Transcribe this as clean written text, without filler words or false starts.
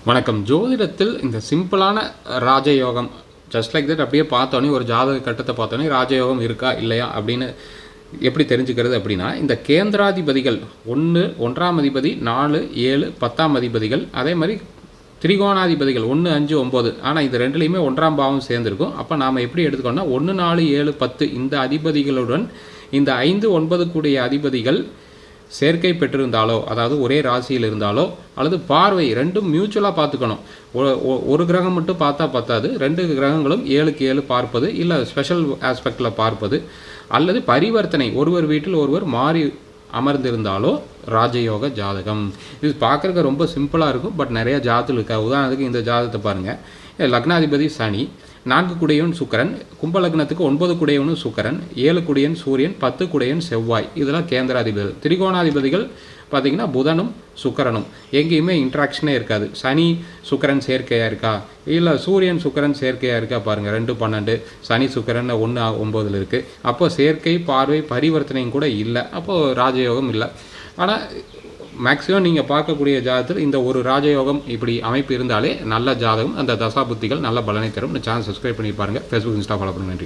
வணக்கம். ஜோதிடத்தில் இந்த சிம்பிளான ராஜயோகம் ஜஸ்ட் லைக் தட் அப்படியே பார்த்தோன்னே ஒரு ஜாதக கட்டத்தை பார்த்தோன்னே ராஜயோகம் இருக்கா இல்லையா அப்படின்னு எப்படி தெரிஞ்சுக்கிறது அப்படின்னா, இந்த கேந்திராதிபதிகள் 1ஆம் அதிபதி 4, 7, 10ஆம் அதிபதிகள், அதே மாதிரி திரிகோணாதிபதிகள் 1, 5, 9. ஆனால் இது ரெண்டுலேயுமே 1ஆம் பாவம் சேர்ந்துருக்கும். அப்போ நாம் எப்படி எடுத்துக்கோன்னா 1, 4, 7, 10 இந்த அதிபதிகளுடன் இந்த 5, 9 கூடிய அதிபதிகள் சேர்க்கை பெற்றிருந்தாலோ, அதாவது ஒரே ராசியில் இருந்தாலோ, அல்லது பார்வை ரெண்டும் மியூச்சுவலாக பார்த்துக்கணும். ஒரு கிரகம் மட்டும் பார்த்தா பத்தாது, 2 கிரகங்களும் 7க்கு 7 பார்ப்பது, இல்லை ஸ்பெஷல் ஆஸ்பெக்டில் பார்ப்பது, அல்லது பரிவர்த்தனை ஒருவர் வீட்டில் ஒருவர் மாறி அமர்ந்திருந்தாலோ ராஜயோக ஜாதகம். இது பார்க்குறதுக்கு ரொம்ப சிம்பிளாக இருக்கும், பட் நிறைய ஜாதகம் இருக்கா. உதாரணத்துக்கு இந்த ஜாதகத்தை பாருங்கள். லக்னாதிபதி சனி, 4 குடையவன் சுக்கரன், கும்பலக்னத்துக்கு 9 குடையவனும் சுக்கரன், 7 குடையன் சூரியன், 10 குடையன் செவ்வாய். இதெல்லாம் கேந்திராதிபதிகள். திரிகோணாதிபதிகள் பார்த்திங்கன்னா புதனும் சுக்கரனும் எங்கேயுமே இன்ட்ராக்ஷனே இருக்காது. சனி சுக்கரன் சேர்க்கையாக இருக்கா, இல்லை சூரியன் சுக்கரன் சேர்க்கையாக இருக்கா பாருங்கள். 2, 12, சனி சுக்கரன் 1, 9 இருக்குது. அப்போ சேர்க்கை பார்வை பரிவர்த்தனையும் கூட இல்லை, அப்போது ராஜயோகம் இல்லை. ஆனால் மேக்ஸிமம் நீங்கள் பார்க்கக்கூடிய ஜாதகத்தில் இந்த ஒரு ராஜயோகம் இப்படி அமைப்பு இருந்தாலே நல்ல ஜாதகம். அந்த தசாபுத்திகள் நல்ல பலனை தரும். இந்த சேனல் சப்ஸ்கிரைப் பண்ணி பாருங்கள். ஃபேஸ்புக், இன்ஸ்டா ஃபாலோ பண்ணுங்கள். நன்றி.